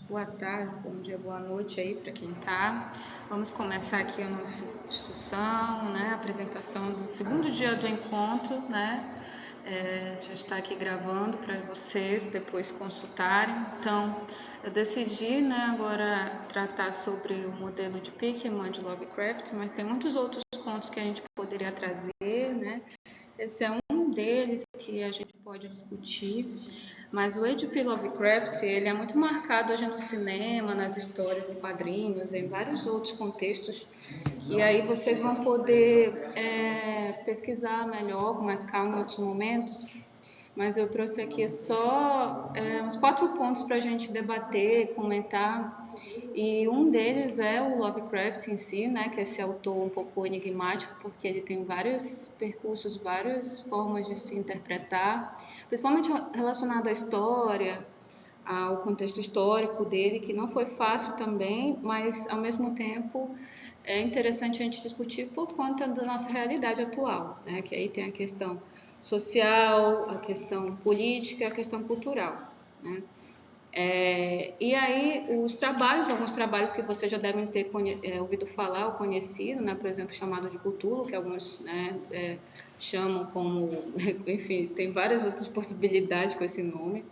Boa tarde, bom dia, boa noite aí para quem está. Vamos começar aqui a nossa discussão, né? A apresentação do segundo dia do encontro, né? Já está aqui gravando para vocês depois consultarem. Então, eu decidi, né, agora tratar sobre o modelo de Pickman de Lovecraft, mas tem muitos outros contos que a gente poderia trazer, né? Esse é um deles que a gente pode discutir, mas o H.P. Lovecraft ele é muito marcado hoje no cinema, nas histórias em quadrinhos, em vários outros contextos, e aí vocês vão poder pesquisar melhor, com mais calma em outros momentos, mas eu trouxe aqui só uns 4 pontos para a gente debater, comentar. E um deles é o Lovecraft em si, né, que é esse autor um pouco enigmático, porque ele tem vários percursos, várias formas de se interpretar, principalmente relacionado à história, ao contexto histórico dele, que não foi fácil também, mas ao mesmo tempo é interessante a gente discutir por conta da nossa realidade atual, né, que aí tem a questão social, a questão política, a questão cultural, né? E aí os trabalhos, alguns trabalhos que vocês já devem ter ouvido falar ou conhecido, né? Por exemplo, chamado de Cthulhu, que alguns, né, chamam como, enfim, tem várias outras possibilidades com esse nome.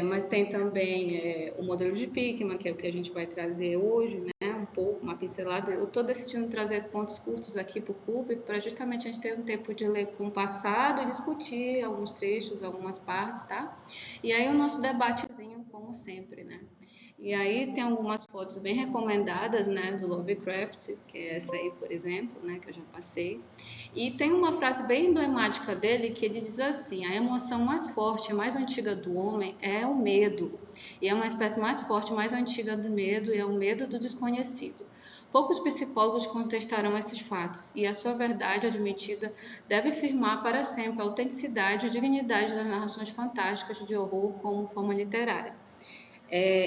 Mas tem também o modelo de Pickman, que é o que a gente vai trazer hoje, né? Um pouco, uma pincelada. Eu estou decidindo trazer contos curtos aqui para o clube, para justamente a gente ter um tempo de ler com o passado e discutir alguns trechos, algumas partes, tá? E aí o nosso debatezinho, como sempre, né? E aí tem algumas fotos bem recomendadas, né, do Lovecraft, que é essa aí, por exemplo, né, que eu já passei. E tem uma frase bem emblemática dele que ele diz assim: a emoção mais forte e mais antiga do homem é o medo. E é uma espécie mais forte, mais antiga do medo, e é o medo do desconhecido. Poucos psicólogos contestarão esses fatos, e a sua verdade admitida deve firmar para sempre a autenticidade e dignidade das narrações fantásticas de horror como forma literária.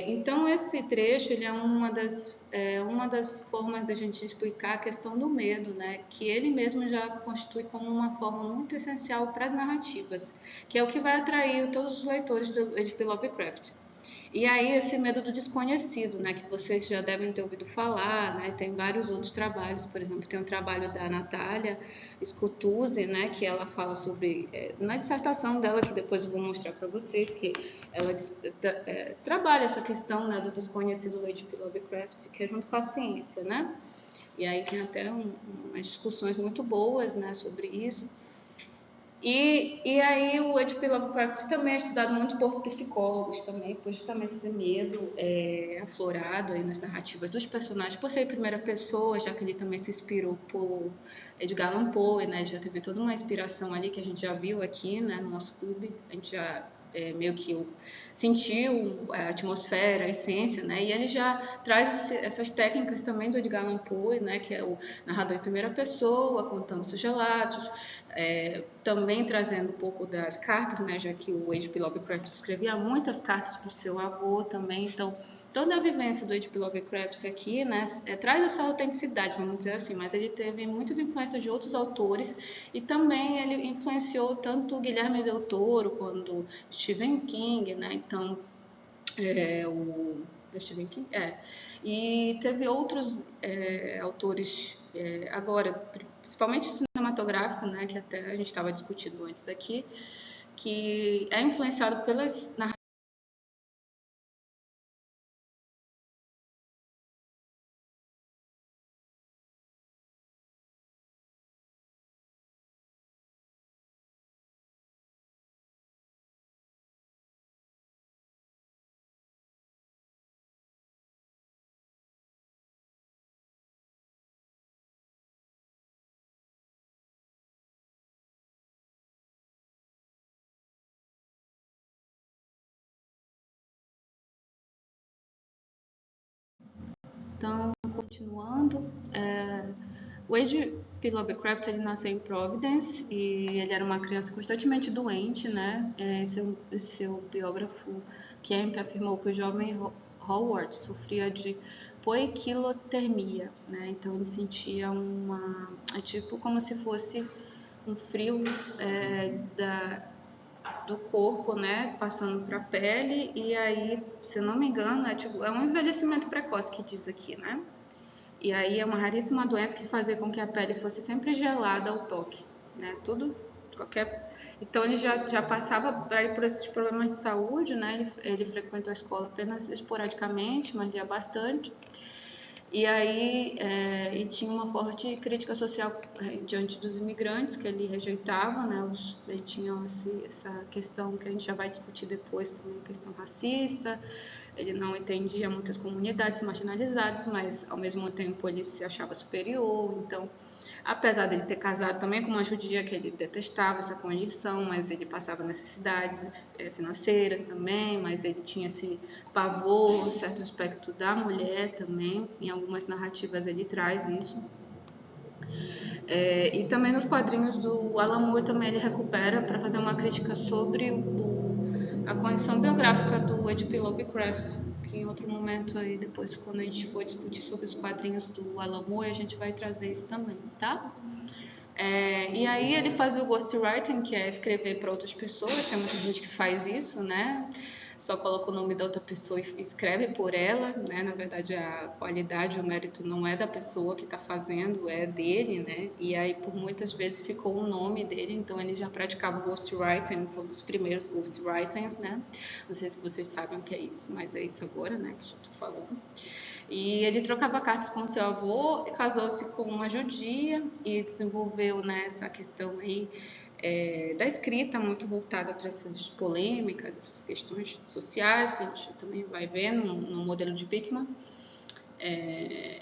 Então, esse trecho ele é uma das formas da gente explicar a questão do medo, né? Que ele mesmo já constitui como uma forma muito essencial para as narrativas, que é o que vai atrair todos os leitores do H.P. Lovecraft. E aí esse medo do desconhecido, né, que vocês já devem ter ouvido falar, né, tem vários outros trabalhos, por exemplo, tem um trabalho da Natália Scutuzzi, né, que ela fala sobre, na dissertação dela, que depois eu vou mostrar para vocês, que ela trabalha essa questão, né, do desconhecido do H.P. Lovecraft, que é junto com a ciência, né, e aí tem até umas discussões muito boas, né, sobre isso. E aí o H.P. Lovecraft também é estudado muito por psicólogos também, por justamente esse medo aflorado aí nas narrativas dos personagens, por ser em primeira pessoa, já que ele também se inspirou por Edgar Allan Poe, né? Já teve toda uma inspiração ali que a gente já viu aqui, né, no nosso clube, a gente já meio que sentiu a atmosfera, a essência, né? E ele já traz essas técnicas também do Edgar Allan Poe, né? Que é o narrador em primeira pessoa, contando seus relatos, também trazendo um pouco das cartas, né? Já que o H.P. Lovecraft escrevia muitas cartas para o seu avô também, então toda a vivência do H.P. Lovecraft aqui, né, traz essa autenticidade, vamos dizer assim, mas ele teve muitas influências de outros autores e também ele influenciou tanto Guilherme Del Toro quanto Stephen King, né, então o Stephen King, e teve outros autores agora, principalmente cinematográfico, né, que até a gente estava discutindo antes daqui, que é influenciado pelas narrativas. Então, continuando, o H.P. Lovecraft ele nasceu em Providence e ele era uma criança constantemente doente, né? Seu biógrafo Kemp afirmou que o jovem Howard sofria de poiquilotermia, né? Então ele sentia tipo como se fosse um frio da do corpo, né, passando para a pele, e aí, se não me engano, é um envelhecimento precoce que diz aqui, né? E aí é uma raríssima doença que fazia com que a pele fosse sempre gelada ao toque, né? Então ele já passava por esses problemas de saúde, né? Ele frequentou a escola apenas esporadicamente, mas ia bastante. E aí e tinha uma forte crítica social diante dos imigrantes que ele rejeitava, né? Ele tinha essa questão que a gente já vai discutir depois também, questão racista. Ele não entendia muitas comunidades marginalizadas, mas ao mesmo tempo ele se achava superior. Então, apesar dele ter casado também com uma judia que ele detestava essa condição, mas ele passava necessidades financeiras também, mas ele tinha esse pavor, certo aspecto da mulher também. Em algumas narrativas ele traz isso. E também nos quadrinhos do Alan Moore também ele recupera para fazer uma crítica sobre a condição biográfica do H.P. Lovecraft, que em outro momento aí depois quando a gente for discutir sobre os quadrinhos do Alan Moore a gente vai trazer isso também, tá? E aí ele faz o ghostwriting, que é escrever para outras pessoas. Tem muita gente que faz isso, né? Só coloca o nome da outra pessoa e escreve por ela, né? Na verdade, a qualidade, o mérito não é da pessoa que está fazendo, é dele, né? E aí, por muitas vezes, ficou o nome dele, então ele já praticava ghostwriting, foi um dos primeiros ghostwritings, né? Não sei se vocês sabem o que é isso, mas é isso agora, né? Que eu estou falando. E ele trocava cartas com seu avô, casou-se com uma judia e desenvolveu, né, essa questão aí da escrita muito voltada para essas polêmicas, essas questões sociais que a gente também vai ver no modelo de Bickman.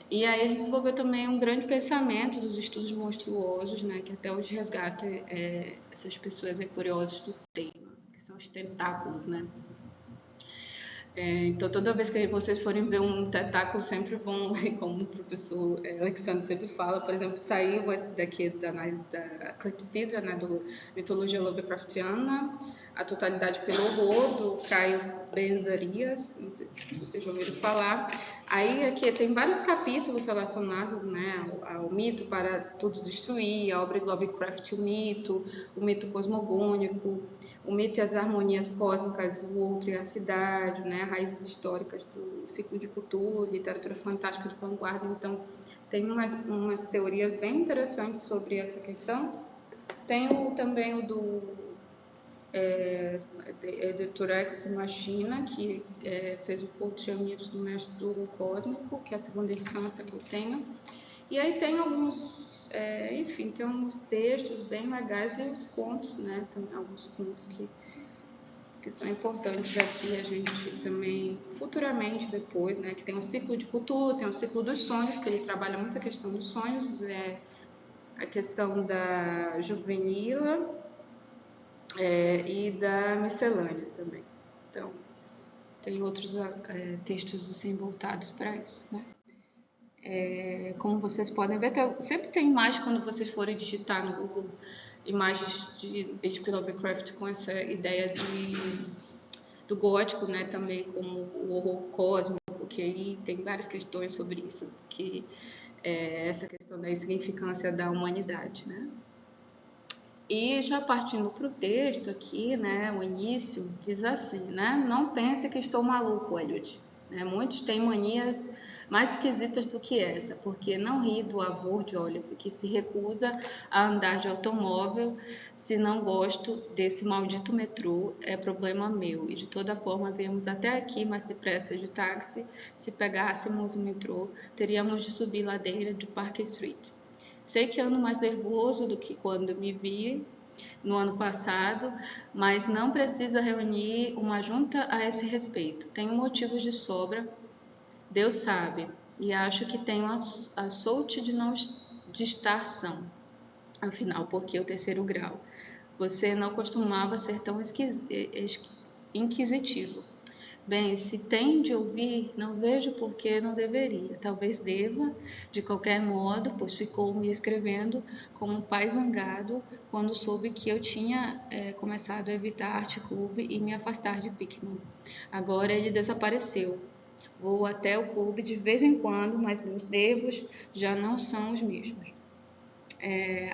E aí ele desenvolveu também um grande pensamento dos estudos monstruosos, né, que até hoje resgata essas pessoas curiosas do tema, que são os tentáculos, né? Então, toda vez que vocês forem ver um tentáculo, sempre vão, como o professor Alexandre sempre fala, por exemplo, saiu esse daqui da análise da Clepsidra, né, do Mitologia Lovecraftiana, A Totalidade pelo Horror, do Caio Benzarias, não sei se vocês já ouviram falar. Aí aqui tem vários capítulos relacionados, né, ao mito para tudo destruir, a obra de Lovecraft, o mito cosmogônico, o mito e as harmonias cósmicas, o outro e a cidade, né, raízes históricas do ciclo de Cthulhu, literatura fantástica de vanguarda. Então, tem umas teorias bem interessantes sobre essa questão. Tem também o do Editor Ex Machina, que fez o Cultos Reunidos do Mestre do Horror Cósmico, que é a segunda edição, essa que eu tenho. E aí tem alguns, enfim, tem uns textos bem legais e os contos, né? Tem alguns contos que são importantes aqui a gente também, futuramente depois, né? Que tem um ciclo de cultura, tem um ciclo dos sonhos, que ele trabalha muito a questão dos sonhos, a questão da juvenila e da miscelânea também. Então, tem outros textos assim voltados para isso, né? Como vocês podem ver, sempre tem imagem quando vocês forem digitar no Google, imagens de H.P. Lovecraft com essa ideia do gótico, né, também como o horror cósmico, que aí tem várias questões sobre isso, que é essa questão da insignificância da humanidade, né? E já partindo para o texto aqui, né, o início diz assim, né, não pense que estou maluco, Eliot. Muitos têm manias mais esquisitas do que essa, porque não ri do avô de Oliver, que se recusa a andar de automóvel. Se não gosto desse maldito metrô, é problema meu. E de toda forma viemos até aqui mais depressa de táxi. Se pegássemos o metrô, teríamos de subir ladeira de Parker Street. Sei que ando mais nervoso do que quando me vi no ano passado, mas não precisa reunir uma junta a esse respeito. Tenho motivos de sobra, Deus sabe, e acho que tenho a sorte de estar são. Afinal, porque o terceiro grau? Você não costumava ser tão inquisitivo. Bem, se tem de ouvir, não vejo por que não deveria. Talvez deva, de qualquer modo, pois ficou me escrevendo como um pai zangado quando soube que eu tinha começado a evitar Art Club e me afastar de Bickman. Agora ele desapareceu. Vou até o clube de vez em quando, mas meus nervos já não são os mesmos.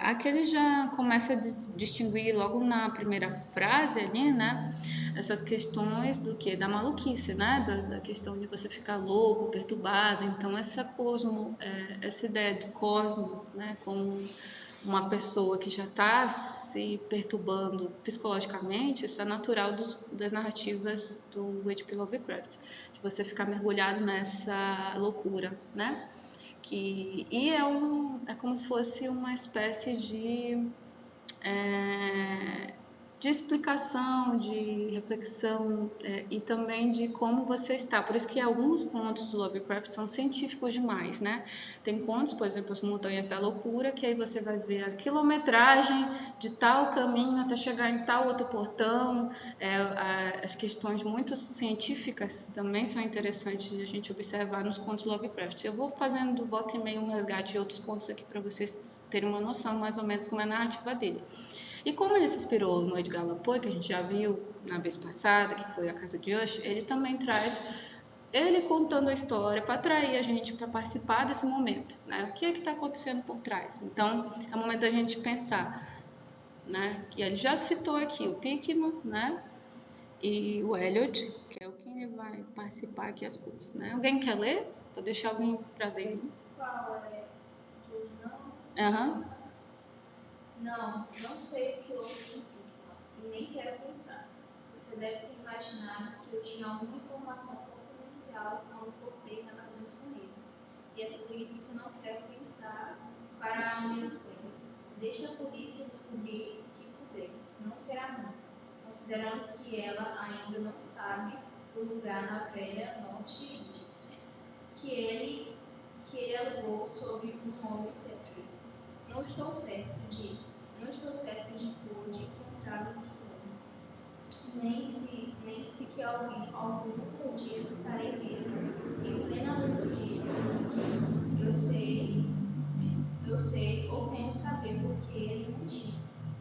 Aqui ele já começa a distinguir logo na primeira frase ali, né? Essas questões do que? Da maluquice, né? Da questão de você ficar louco, perturbado. Então, essa ideia do cosmos, né? Como uma pessoa que já está se perturbando psicologicamente, isso é natural das narrativas do H.P. Lovecraft. De você ficar mergulhado nessa loucura, né? É como se fosse uma espécie é, de explicação, de reflexão e também de como você está. Por isso que alguns contos do Lovecraft são científicos demais, né? Tem contos, por exemplo, As Montanhas da Loucura, que aí você vai ver a quilometragem de tal caminho até chegar em tal outro portão. As questões muito científicas também são interessantes de a gente observar nos contos do Lovecraft. Eu vou fazendo volta e meia um resgate de outros contos aqui para vocês terem uma noção mais ou menos como é a narrativa dele. E como ele se inspirou no Edgar Allan Poe, que a gente já viu na vez passada, que foi A Casa de Usher, ele também traz ele contando a história para atrair a gente para participar desse momento, né? O que é que está acontecendo por trás? Então, é o momento da gente pensar, né? E ele já citou aqui o Pickman, né? E o Eliot, que é o que vai participar aqui as coisas, né? Alguém quer ler? Vou deixar alguém para ler. Qual é? Não? Aham. Não sei o que houve no Pickman e nem quero pensar. Você deve ter imaginado que eu tinha alguma informação confidencial quando cortei relações com ele. E é por isso que não quero pensar para onde ele foi. Deixe a polícia descobrir o que puder. Não será muito, considerando que ela ainda não sabe o lugar na velha Norte Índia que ele alugou sob o nome Petrus. Não estou certo de pôde encontrá-lo de novo. Nem se que algum dia ficarei mesmo em plena luz do dia. Sim, eu sei ou temo saber porque ele mentiu.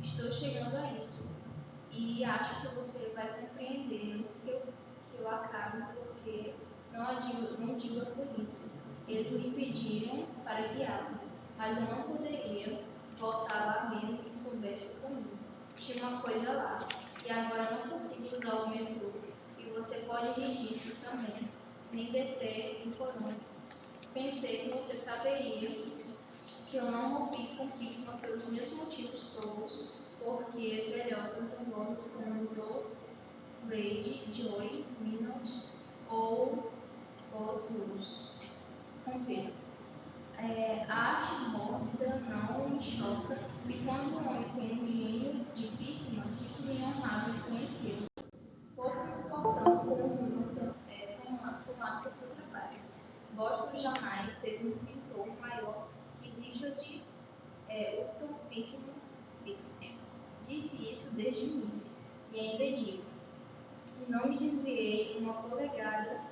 Estou chegando a isso. E acho que você vai compreender antes que eu acabe, porque não digo a polícia. Eles me pediram para guiá-los, mas eu não poderia voltar lá mesmo que soubesse o caminho. Tinha uma coisa lá, e agora não consigo usar o metrô, e você pode rir disso também, nem descer em porões. Pensei que você saberia que eu não rompi com Pickman pelos mesmos motivos todos, porque velhotas nervosas como Dr. Brady, Joy, Minot ou os Luz romperam. A arte mórbida não me choca, e quando um homem tem um gênio de Pickman, sinto-me honrado de conhecê-lo, pouco me importando com o rumo tomado por seu trabalho. Boston jamais teve um pintor maior que Richard Upton Pickman. Disse isso desde o início, e ainda digo, não me desviei uma polegada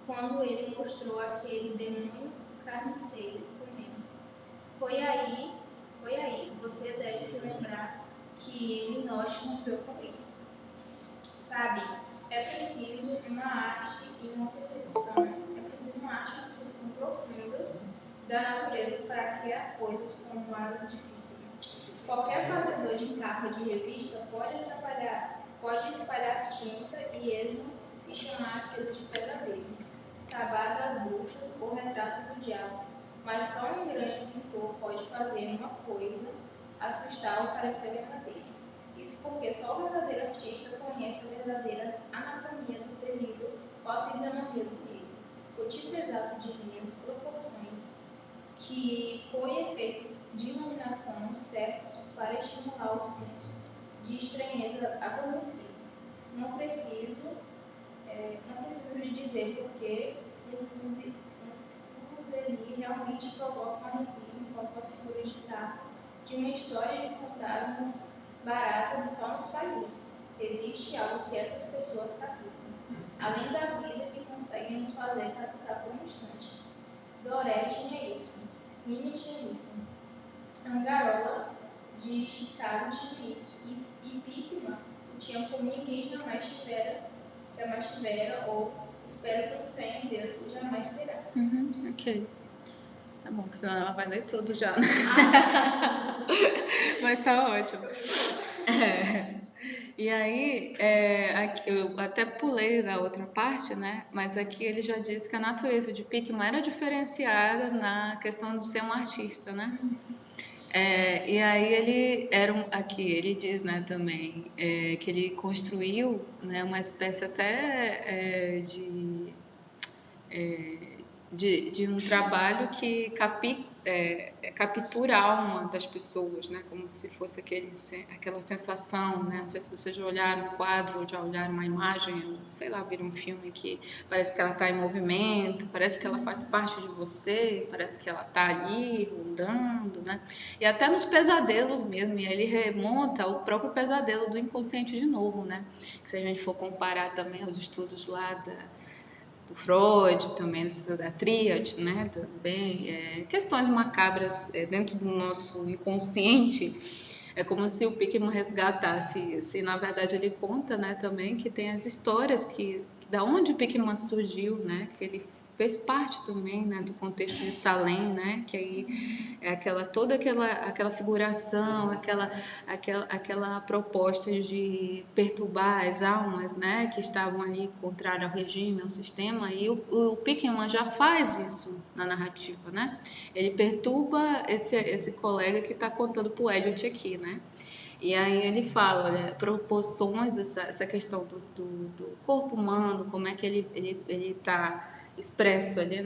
quando ele mostrou aquele demônio carniceiro comendo. Foi aí, você deve se lembrar que ele nós rompeu com ele. Sabe, é preciso uma arte e uma percepção profundas da natureza para criar coisas como asas de Pickman. Qualquer fazedor de capa de revista pode espalhar tinta e esmo e chamar aquilo de pedadeiro, sabá das bruxas ou retrato do diabo. Mas só um grande pintor pode fazer uma coisa, assustar ou parecer verdadeira. Isso porque só o verdadeiro artista conhece a verdadeira anatomia do delírio ou a fisionomia do perigo, o tipo exato de linhas e proporções que põe efeitos de iluminação certos para estimular o senso de estranheza adormecido. Não preciso lhe dizer porque um Fuseli realmente provoca um arrepio enquanto a figura de uma história de fantasmas barata só nos faz rir. Existe algo que essas pessoas captam, além da vida que conseguem nos fazer captar por um instante. Doré tinha isso, Cine tinha isso, Angarola de Chicago tinha isso, e Pickman o tinha como ninguém jamais tivera ou espero com fé em Deus jamais terá. Ok. É bom, porque senão ela vai ler tudo já, né? Mas tá ótimo. E aí, eu até pulei da outra parte, né? Mas aqui ele já disse que a natureza de Pickman era diferenciada na questão de ser um artista, né? E aí aqui ele diz, né, também, que ele construiu, né, uma espécie até de um trabalho que captura a alma das pessoas, né? Como se fosse aquela sensação, né? Não sei se vocês já olharam um quadro ou já olharam uma imagem, sei lá, viram um filme que parece que ela está em movimento, parece que ela faz parte de você, parece que ela está ali rondando, né? E até nos pesadelos mesmo, e aí ele remonta ao próprio pesadelo do inconsciente de novo, né? Que se a gente for comparar também aos estudos lá do Freud, também da tríade, né? Também questões macabras dentro do nosso inconsciente. É como se o Pickman resgatasse, se na verdade ele conta, né, também que tem as histórias que da onde o Pickman surgiu, né, que ele fez parte também, né, do contexto de Salem, né, que aí é toda aquela figuração, aquela proposta de perturbar as almas, né, que estavam ali contrário ao regime, ao sistema, e o Pickman já faz isso na narrativa, né? Ele perturba esse colega que está contando para o Elliot aqui, né? E aí ele fala, olha, proporções, essa questão do corpo humano, como é que ele está expresso ali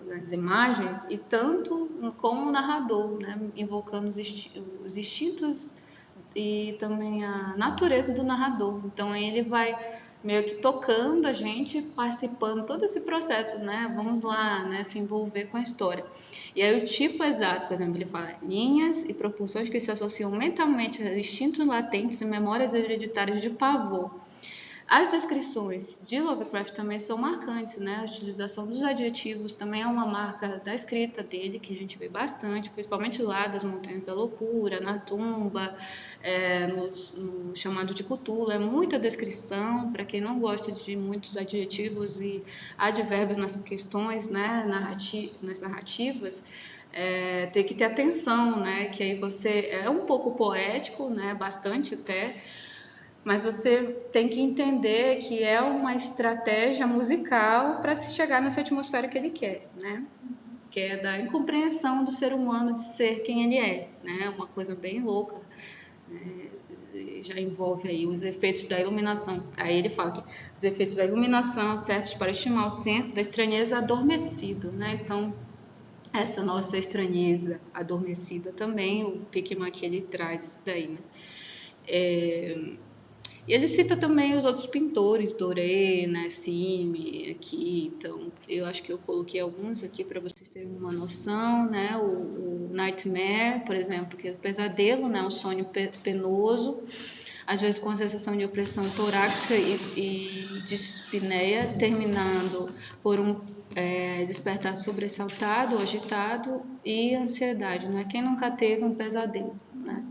nas imagens, e tanto como o narrador, né, invocando os instintos e também a natureza do narrador. Então aí ele vai meio que tocando a gente, participando todo esse processo, né? Vamos lá, né? Se envolver com a história. E aí o tipo exato, por exemplo, ele fala linhas e propulsões que se associam mentalmente a instintos latentes e memórias hereditárias de pavor. As descrições de Lovecraft também são marcantes, né? A utilização dos adjetivos também é uma marca da escrita dele, que a gente vê bastante, principalmente lá das Montanhas da Loucura, na tumba, no chamado de Cthulhu. É muita descrição, para quem não gosta de muitos adjetivos e advérbios nas questões, né? Nas narrativas. Tem que ter atenção, né? Que aí você é um pouco poético, né? Bastante até, mas você tem que entender que é uma estratégia musical para se chegar nessa atmosfera que ele quer, né? Que é da incompreensão do ser humano de ser quem ele é, né? Uma coisa bem louca, né? Já envolve aí os efeitos da iluminação. Aí ele fala que os efeitos da iluminação certos para estimar o senso da estranheza adormecido, né? Então, essa nossa estranheza adormecida também, o Pickman aqui ele traz isso daí, né? E ele cita também os outros pintores, Doré, né, Cime, aqui. Então, eu acho que eu coloquei alguns aqui para vocês terem uma noção, né? O Nightmare, por exemplo, que é o pesadelo, né? Um sonho penoso, às vezes com a sensação de opressão torácica e dispneia, terminando por um despertar sobressaltado, agitado e ansiedade, né? Quem nunca teve um pesadelo, né?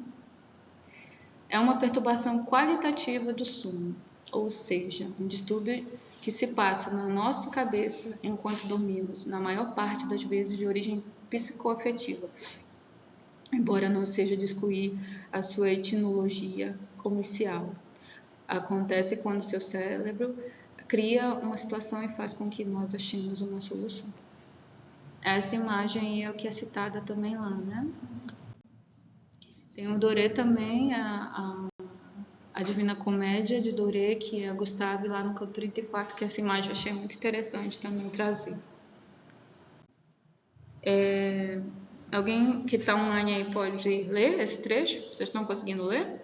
É uma perturbação qualitativa do sono, ou seja, um distúrbio que se passa na nossa cabeça enquanto dormimos, na maior parte das vezes de origem psicoafetiva, embora não seja de excluir a sua etnologia comercial. Acontece quando seu cérebro cria uma situação e faz com que nós achemos uma solução. Essa imagem é o que é citada também lá, né? Tem o Doré também, a Divina Comédia de Doré, que é a Gustave lá no canto 34, que essa imagem eu achei muito interessante também trazer. Alguém que está online aí pode ler esse trecho? Vocês estão conseguindo ler?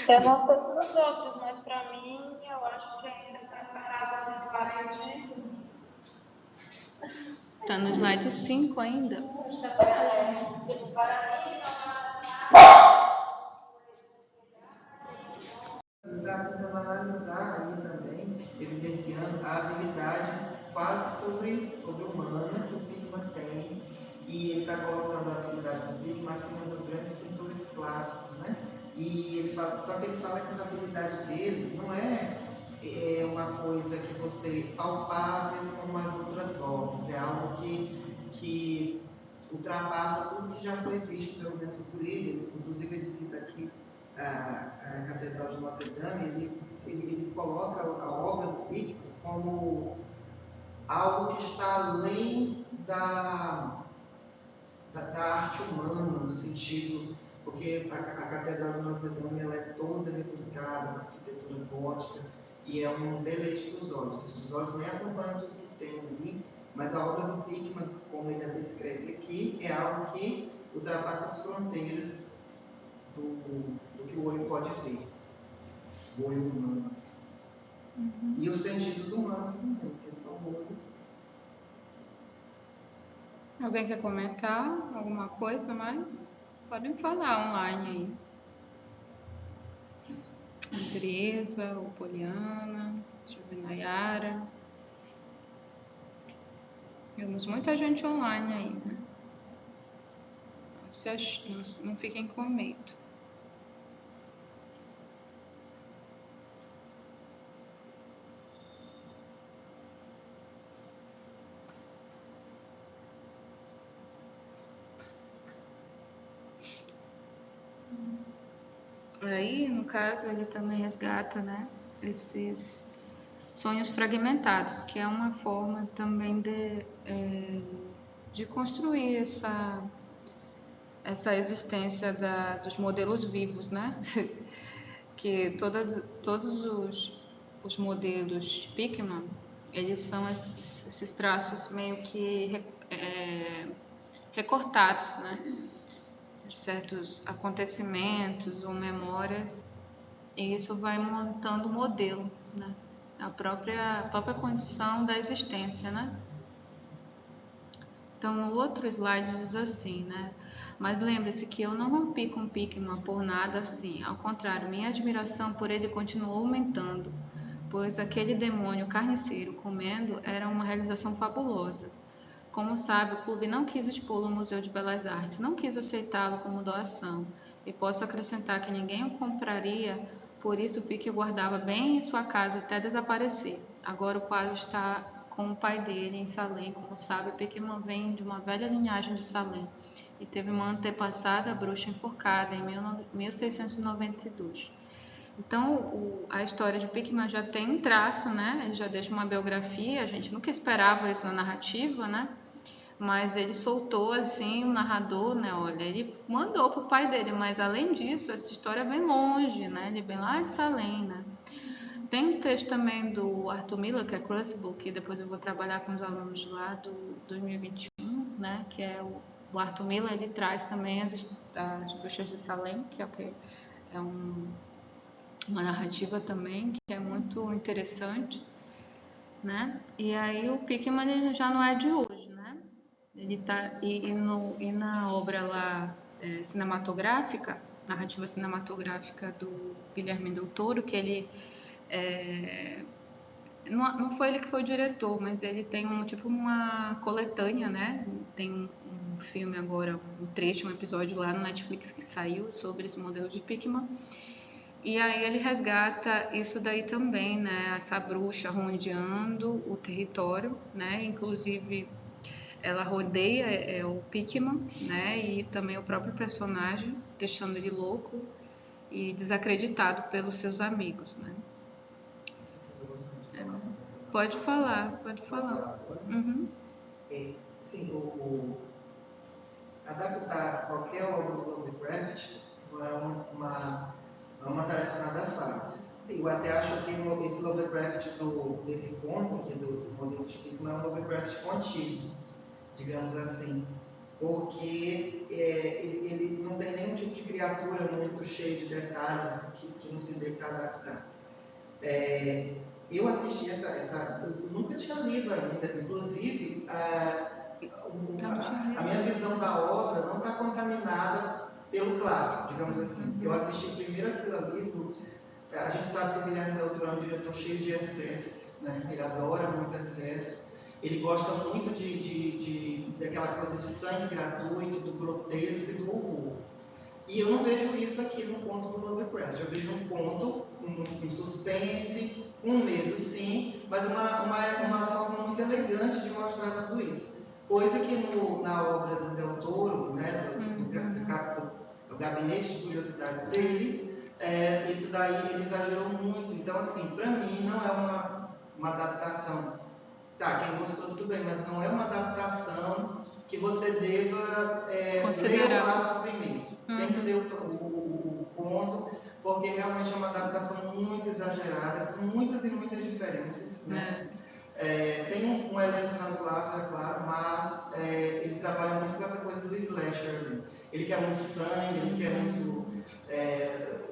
Eu não sei para os outros, mas para mim, eu acho que ainda está parada no slide 5. Está no slide 5 ainda? Está parada. Tipo, para mim, Eu estava tentando analisar ali também, evidenciando a habilidade quase sobre-humana que o Pickman tem, e ele está colocando a habilidade do Pickman acima dos grandes pintores clássicos, né? E ele fala, só que ele fala que essa habilidade dele não é é uma coisa que você palpável como as outras obras, é algo que ultrapassa tudo que já foi visto, pelo menos por ele. Inclusive ele cita aqui a Catedral de Notre Dame, ele coloca a obra do Pickman como algo que está além da arte humana, no sentido, porque a Catedral de Notre Dame ela é toda rebuscada, com arquitetura gótica, e é um deleite para os olhos. Os olhos nem acompanham tudo que tem ali, mas a obra do Pickman, como ele a descreve aqui, é algo que ultrapassa as fronteiras do que o olho pode ver, o olho humano. E os sentidos humanos também, que são o olho. Alguém quer comentar alguma coisa mais? Podem falar online aí. Andresa, ou Poliana, deixa eu ver, Nayara. Temos muita gente online aí, né? Não fiquem com medo. Aí, no caso, ele também resgata, né, esses sonhos fragmentados, que é uma forma também de construir essa existência dos modelos vivos, né? Que todos os modelos Pickman, eles são esses traços meio que recortados, né? De certos acontecimentos ou memórias, e isso vai montando o modelo, né? A própria condição da existência, né? Então, no outro slide diz assim, né? Mas lembre-se que eu não rompi com Pickman por nada assim. Ao contrário, minha admiração por ele continuou aumentando, pois aquele demônio carniceiro comendo era uma realização fabulosa. Como sabe, o clube não quis expô-lo ao Museu de Belas Artes, não quis aceitá-lo como doação. E posso acrescentar que ninguém o compraria, por isso o Pick guardava bem em sua casa até desaparecer. Agora o quadro está com o pai dele em Salem. Como sabe, Pickman vem de uma velha linhagem de Salem e teve uma antepassada bruxa enforcada em 1692. Então, a história de Pickman já tem um traço, né? Ele já deixa uma biografia, a gente nunca esperava isso na narrativa, né? Mas ele soltou assim o narrador, né? Olha, ele mandou pro pai dele, mas além disso, essa história vem longe, né? Ele vem lá de Salem, né? Tem um texto também do Arthur Miller, que é Crucible, que depois eu vou trabalhar com os alunos lá do 2021, né? Que é o Arthur Miller, ele traz também as bruxas de Salem, que é o que é uma narrativa também que é muito interessante, né? E aí o Pickman ele já não é de hoje, né? Ele tá e na obra lá cinematográfica, narrativa cinematográfica do Guilherme Del Toro, que ele não foi ele que foi o diretor, mas ele tem tipo uma coletânea, né? Tem um filme agora, um trecho, um episódio lá no Netflix que saiu sobre esse modelo de Pickman. E aí ele resgata isso daí também, né? Essa bruxa rondeando o território, né? Inclusive ela rodeia o Pickman, né? E também o próprio personagem, deixando ele louco e desacreditado pelos seus amigos, né? Pode falar, pode falar. Uhum. Sim, adaptar qualquer obra do Lovecraft não é uma tarefa nada fácil. Eu até acho que esse Lovecraft desse conto aqui do modelo de Pickman é um Lovecraft contido, digamos assim, porque ele não tem nenhum tipo de criatura muito cheia de detalhes que não se dê para adaptar. Eu assisti eu nunca tinha lido ainda, inclusive a minha visão da obra não está contaminada pelo clássico, digamos assim. Eu assisti primeiro aquilo ali, a gente sabe que o Guilherme Del Toro é um diretor cheio de excessos, né? Ele adora muito excesso, ele gosta muito daquela coisa de sangue gratuito, do grotesco e do horror. E eu não vejo isso aqui no conto do Lovecraft. Eu vejo um conto, um suspense, um medo Coisa que na obra do Del Toro, né, do Gabinete de Curiosidades dele, isso daí ele exagerou muito. Então, assim, para mim não é uma adaptação. Tá, quem gostou tudo bem, mas não é uma adaptação que você deva ler o clássico primeiro. Tem que ler o conto, porque realmente é uma adaptação muito exagerada, com muitas e muitas diferenças, né? Tem um elenco razoável, é claro, mas ele trabalha muito com essa coisa do slasher. Ele quer muito sangue, ele quer muito,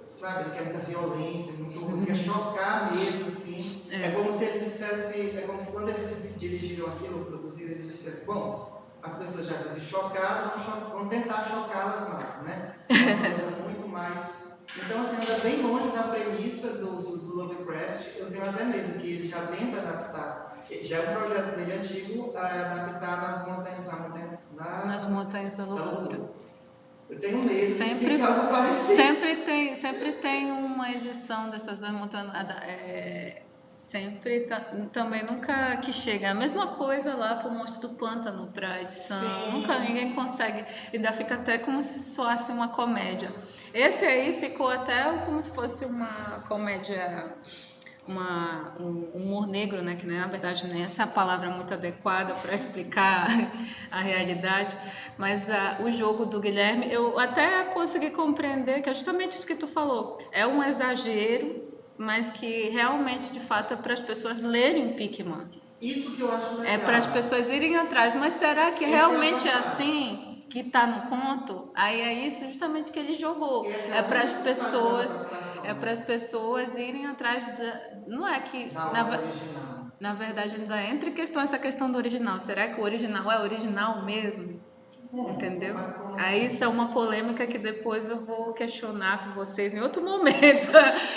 sabe, ele quer muita violência, ele quer chocar mesmo, assim. É como se ele dissesse, é como se quando eles dirigiram aquilo, produziram, eles dissessem, bom, as pessoas já estão chocadas, vamos tentar chocá-las mais, né? É uma coisa muito mais... Então, assim, anda bem longe da premissa do Lovecraft. Eu tenho até medo que ele já tenta adaptar, já é um projeto dele antigo, adaptar nas montanhas da loucura. Eu tenho medo de ficar algo parecido. Sempre tem uma edição dessas das montanhas, também nunca que chega. A mesma coisa lá pro Monstro do Pântano, pra edição. Sim. Nunca ninguém consegue. Ainda fica até como se soasse uma comédia. Esse aí ficou até como se fosse uma comédia, um humor negro, né? Que na verdade nem essa é a palavra muito adequada para explicar a realidade. Mas o jogo do Guilherme, eu até consegui compreender que é justamente isso que tu falou. É um exagero, mas que realmente, de fato, é para as pessoas lerem Pickman. Isso que eu acho legal. É para as pessoas irem atrás. Mas será que realmente é assim que está no conto? Aí é isso justamente que ele jogou. É para as pessoas irem atrás não é que na verdade ainda entra em questão essa questão do original. Será que o original é original mesmo? Entendeu? Aí isso é uma polêmica que depois eu vou questionar com vocês em outro momento.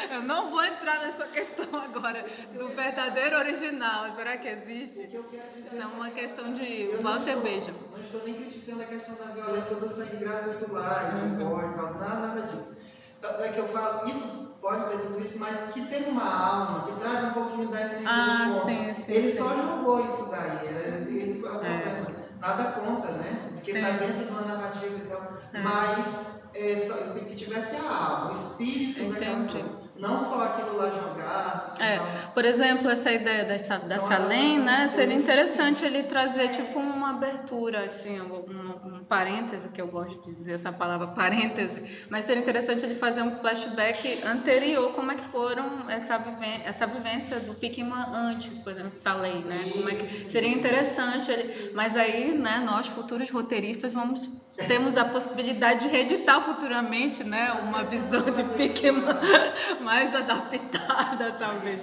Eu não vou entrar nessa questão agora do verdadeiro original. Será que existe? Isso é uma questão de Walter Benjamin. Não estou nem criticando a questão da violência do sangue gratuito lá, do gore e tal, nada disso. É que eu falo, isso pode ter tudo isso, mas que tem uma alma, que traz um pouquinho da essência do corpo. Sim, Ele só jogou isso daí, esse foi o problema. Nada contra, né? Porque está dentro de uma narrativa e tal. Mas que tivesse a alma, o espírito daquela coisa. Não só aquilo lá jogado. Por exemplo, essa ideia da Salem, né? Seria interessante ele trazer tipo uma abertura, assim, um parêntese, que eu gosto de dizer essa palavra parêntese, mas seria interessante ele fazer um flashback anterior, como é que foram essa vivência do Pickman antes, por exemplo, Salem, né? Como é que seria interessante ele, mas aí, né? Nós futuros roteiristas temos a possibilidade de reeditar futuramente, né? Uma visão de Pickman mais adaptada, talvez.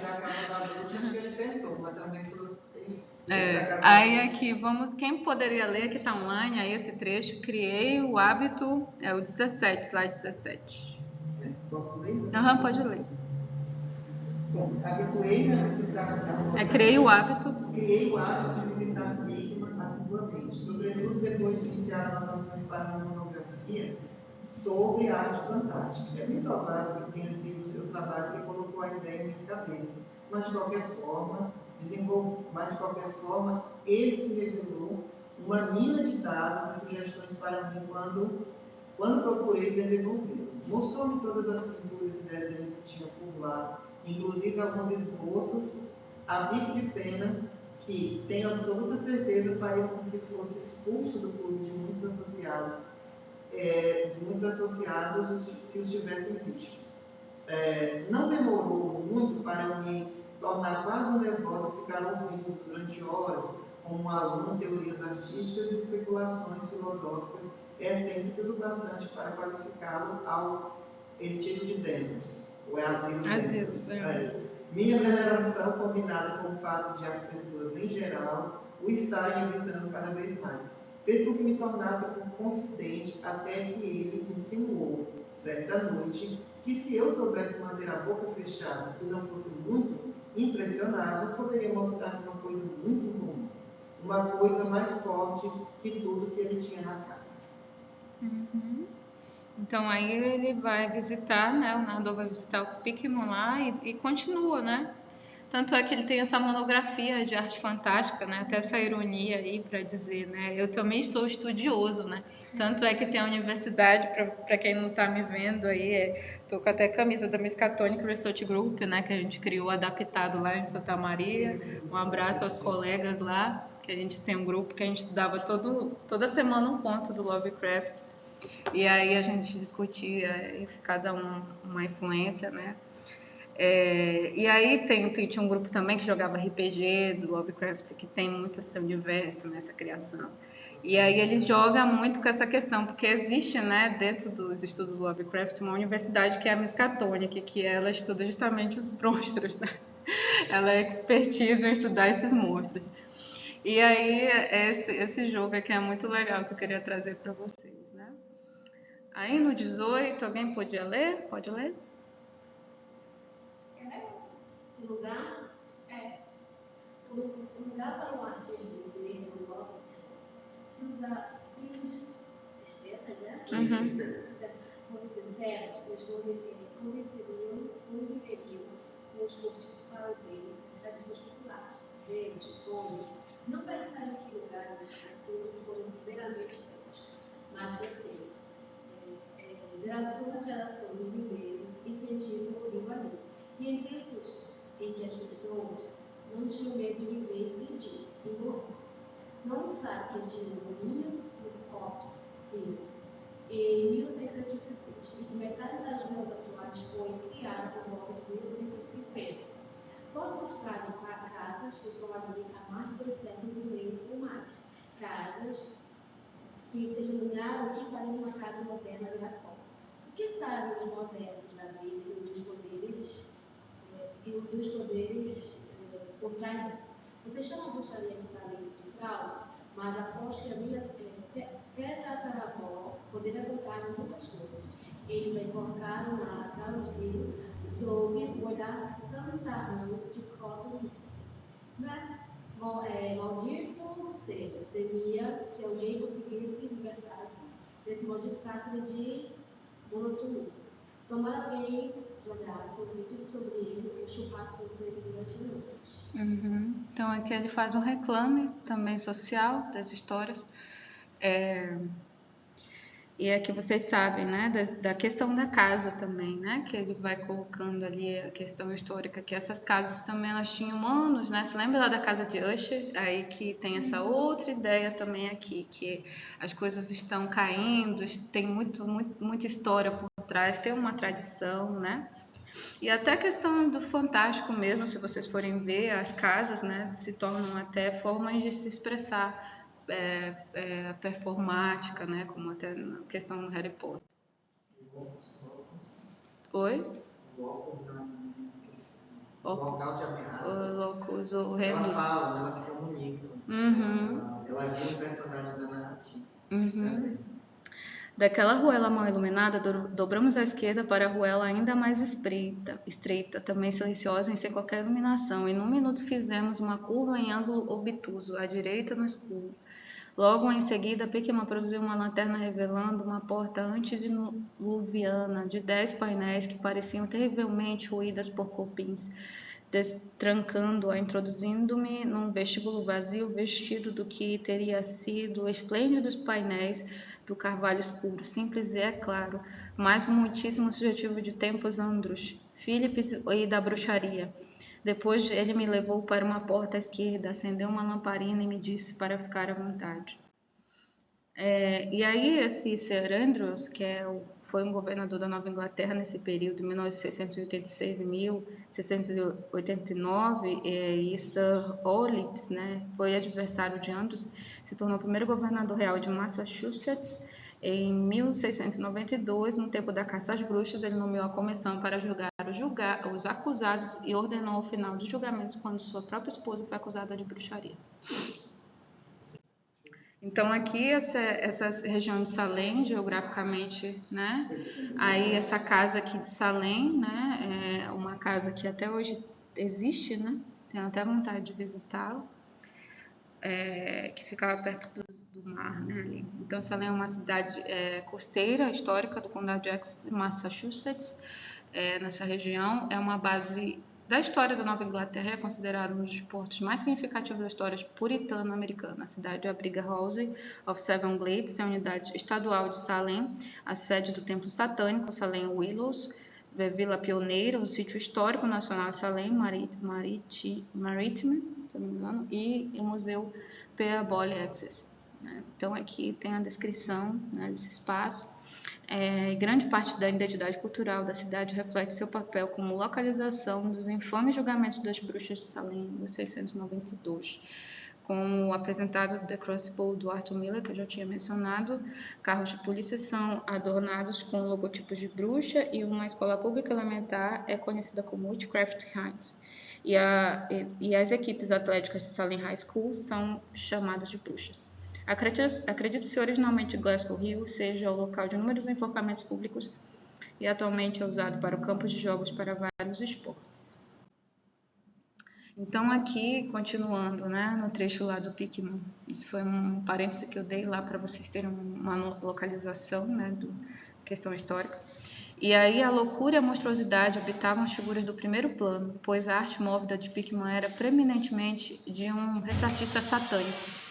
Aí aqui, quem poderia ler, que está online, aí esse trecho, criei o hábito, o 17, slide 17. Posso ler? Pode ler. Bom, habituei-me a visitar... Criei o hábito. Criei o hábito de visitar Pickman assiduamente, sobretudo depois de iniciar anotações para uma monografia sobre a arte fantástica. É bem provável que tenha sido o seu trabalho que colocou a ideia em minha cabeça, mas de qualquer forma, ele se revelou uma mina de dados e sugestões para mim quando procurei desenvolvê-lo. Mostrou-me todas as pinturas e desenhos que tinha por lá, inclusive alguns esboços a bico de pena que, tenho absoluta certeza, fariam com que fosse expulso do clube de muitos associados se os tivessem visto. Não demorou muito para me tornar quase um devoto, ficar ouvindo durante horas, como um aluno, teorias artísticas e especulações filosóficas excêntricas o bastante para qualificá-lo ao estilo de Demos, ou asilo Demos. Minha veneração, combinada com o fato de as pessoas em geral o estarem evitando cada vez mais, fez com que me tornasse um confidente até que ele insinuou, certa noite, que se eu soubesse manter a boca fechada e não fosse muito impressionado, poderia mostrar uma coisa muito comum, uma coisa mais forte que tudo que ele tinha na casa. Então aí ele vai visitar, né? O narrador vai visitar o Pickman lá e continua, né? Tanto é que ele tem essa monografia de arte fantástica, né? Até essa ironia aí para dizer, né? Eu também sou estudioso, né? Tanto é que tem a universidade, para quem não está me vendo aí, estou com até a camisa da Miskatonic Research Group, né? Que a gente criou adaptado lá em Santa Maria. Um abraço aos colegas lá, que a gente tem um grupo que a gente estudava toda semana um conto do Lovecraft. E aí a gente discutia cada uma influência, né? E aí tinha um grupo também que jogava RPG do Lovecraft, que tem muito esse universo nessa criação. E aí eles jogam muito com essa questão, porque existe, né, dentro dos estudos do Lovecraft, uma universidade que é a Miskatonic, que ela estuda justamente os monstros, né? Ela é expertise em estudar esses monstros. E aí esse jogo aqui é muito legal, que eu queria trazer para vocês, né? Aí no 18, alguém podia ler? Pode ler? O lugar para o artista livre no Lovecraft fossem sinceros, eles convenceriam como viveriam com os cursos para o bem das tradições populares. Deus, homens, não pensaram em que lugar eles nasceram foram primeiramente feitos, mas cresceram. Geração a geração de viveiros e sentiram o rio ali. E em tempos em que as pessoas não tinham medo de viver e sentir, e morrer. Não sabe que tinha domínio no Corpus Rio em 1620 e que metade das ruas atuais foi criada por volta de 1650. Posso mostrar casas que estão ali há mais de 2 séculos e meio ou mais. Casas que testemunharam que faria uma casa moderna de Jacó. O que sabem os modernos da vida e dos poderes contrários? Vocês não gostariam de saber de fraude, mas aposto que a minha tetratavó poderia contar muitas coisas. Eles a enforcaram na Carlos Rio sob o olhar santarrão de Cotton. Maldito seja, temia que alguém conseguisse libertar-se desse maldito cárcere de monotonia. Tomara bem jogasse o vídeo sobre ele e chupasse o sangue durante a noite. Então aqui ele faz um reclame também social das histórias. E aqui vocês sabem, né, da questão da casa também, né, que ele vai colocando ali a questão histórica, que essas casas também elas tinham anos, né, você lembra lá da casa de Usher? Aí que tem essa outra ideia também aqui, que as coisas estão caindo, tem muita história por trás, tem uma tradição, né, e até a questão do fantástico mesmo, se vocês forem ver, as casas, né, se tornam até formas de se expressar, performática, né, como até na questão do Harry Potter. Oi? Locus, o Remus. Ela fala, ela se comunica. Ela vira um personagem da narrativa. Também. Daquela ruela mal iluminada, dobramos à esquerda para a ruela ainda mais estreita, também silenciosa e sem qualquer iluminação, e num minuto fizemos uma curva em ângulo obtuso, à direita no escuro. Logo em seguida, Pickman produziu uma lanterna revelando uma porta antediluviana de 10 painéis que pareciam terrivelmente ruídas por cupins, destrancando-a, introduzindo-me num vestíbulo vazio vestido do que teria sido esplêndidos painéis do carvalho escuro, simples e, é claro, mas muitíssimo sugestivo de tempos Andros, Philips e da bruxaria. Depois ele me levou para uma porta à esquerda, acendeu uma lamparina e me disse para ficar à vontade. E aí esse Sir Andrews, que foi um governador da Nova Inglaterra nesse período, de 1686 e 1689, e Sir Ollips, né, foi adversário de Andrews, se tornou o primeiro governador real de Massachusetts. Em 1692, no tempo da caça às bruxas, ele nomeou a comissão para julgar os acusados e ordenou o final dos julgamentos quando sua própria esposa foi acusada de bruxaria. Então aqui essa região de Salem, geograficamente, né? Aí essa casa aqui de Salem, né? É uma casa que até hoje existe, né? Tenho até vontade de visitá-la. Que ficava perto do mar, né? Ali. Então Salem é uma cidade costeira, histórica do condado de Essex, Massachusetts. Nessa região é uma base da história da Nova Inglaterra, é considerado um dos portos mais significativos da história puritana americana. A cidade abriga House of Seven Gables, é a unidade estadual de Salem, a sede do templo satânico Salem Willows, Vila Pioneira, o sítio histórico nacional Salem Maritime, se não me engano, e o Museu Peabody Access. Então aqui tem a descrição, né, desse espaço. Grande parte da identidade cultural da cidade reflete seu papel como localização dos infames julgamentos das bruxas de Salem, em 1692. Como apresentado The Crucible do Arthur Miller, que eu já tinha mencionado, carros de polícia são adornados com logotipos de bruxa e uma escola pública elementar é conhecida como Witchcraft High. E as equipes atléticas de Salem High School são chamadas de bruxas. Acredita-se originalmente Glasgow Hill seja o local de inúmeros enforcamentos públicos e atualmente é usado para o campo de jogos para vários esportes. Então aqui, continuando, né, no trecho lá do Pickman, isso foi um parêntese que eu dei lá para vocês terem uma localização, né, da questão histórica. E aí a loucura e a monstruosidade habitavam as figuras do primeiro plano, pois a arte mórbida de Pickman era preeminentemente de um retratista satânico.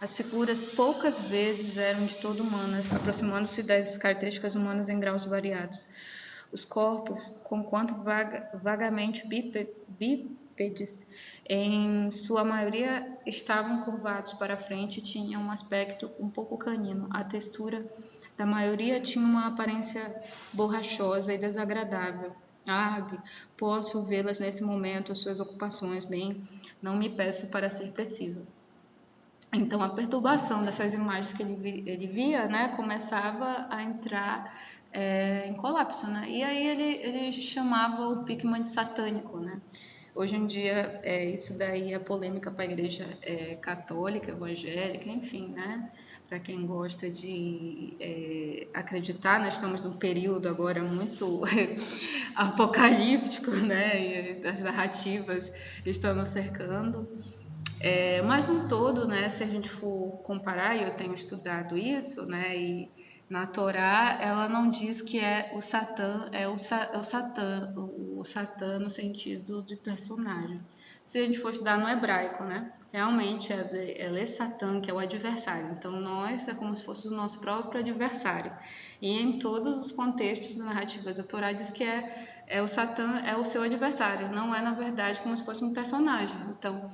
As figuras poucas vezes eram de todo humanas, aproximando-se das características humanas em graus variados. Os corpos, conquanto vagamente bípedes, em sua maioria estavam curvados para frente e tinham um aspecto um pouco canino. A textura da maioria tinha uma aparência borrachosa e desagradável. Posso vê-las nesse momento, suas ocupações, bem, não me peço para ser preciso. Então, a perturbação dessas imagens que ele via, né, começava a entrar em colapso, né? E aí ele chamava o Pickman de satânico, né? Hoje em dia, isso daí é polêmica para a igreja católica, evangélica, enfim, né? Para quem gosta de acreditar, nós estamos num período agora muito apocalíptico, né? E as narrativas estão nos cercando. Mas no todo, né, se a gente for comparar, e eu tenho estudado isso, né, e na Torá ela não diz que o Satã o Satã no sentido de personagem. Se a gente for estudar no hebraico, né, realmente ela é Satã, que é o adversário. Então nós é como se fosse o nosso próprio adversário. E em todos os contextos da narrativa da Torá diz que o Satã é o seu adversário, não é na verdade como se fosse um personagem. Então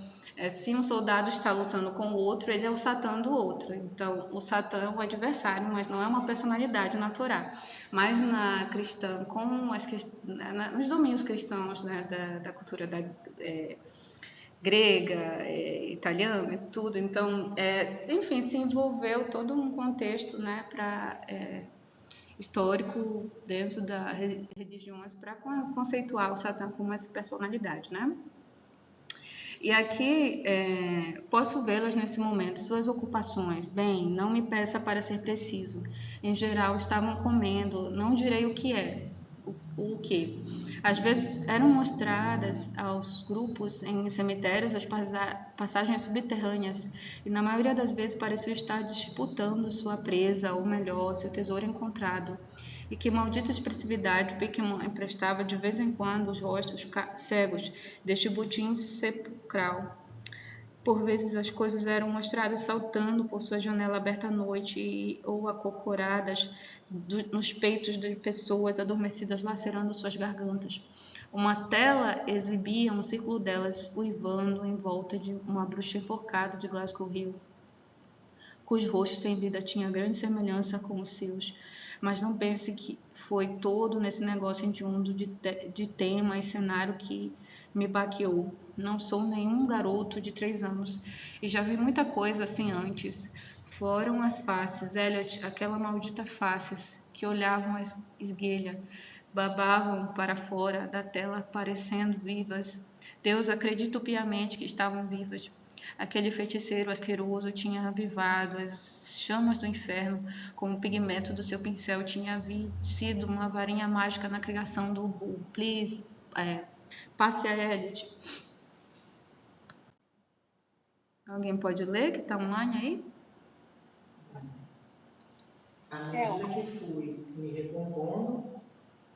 se um soldado está lutando com o outro, ele é o Satã do outro. Então, o Satã é o adversário, mas não é uma personalidade na Torá. Mas na cristã, nos domínios cristãos, né, da cultura grega, italiana e tudo, então, enfim, se envolveu todo um contexto, né, histórico dentro das religiões para conceituar o Satã como essa personalidade, né? E aqui posso vê-las nesse momento, suas ocupações. Bem, não me peça para ser preciso. Em geral, estavam comendo, não direi o que é, o que. Às vezes eram mostradas aos grupos em cemitérios as passagens subterrâneas, e na maioria das vezes pareciam estar disputando sua presa, ou melhor, seu tesouro encontrado. E que maldita expressividade Pickman emprestava de vez em quando os rostos cegos deste butim sepulcral. Por vezes as coisas eram mostradas saltando por sua janela aberta à noite ou acocoradas nos peitos de pessoas adormecidas lacerando suas gargantas. Uma tela exibia um círculo delas uivando em volta de uma bruxa enforcada de Glasgow Hill, cujo rosto sem vida tinha grande semelhança com os seus. Mas não pense que foi todo nesse negócio hediondo de tema e cenário que me baqueou. Não sou nenhum garoto de 3 anos e já vi muita coisa assim antes. Foram as faces, Elliot, aquela maldita faces que olhavam a esguelha, babavam para fora da tela parecendo vivas. Deus, acredito piamente que estavam vivas. Aquele feiticeiro asqueroso tinha avivado as chamas do inferno com o pigmento do seu pincel. Tinha sido uma varinha mágica na criação do Ru. Please, passe a Elliot. Alguém pode ler que está online aí? À medida que fui me recompondo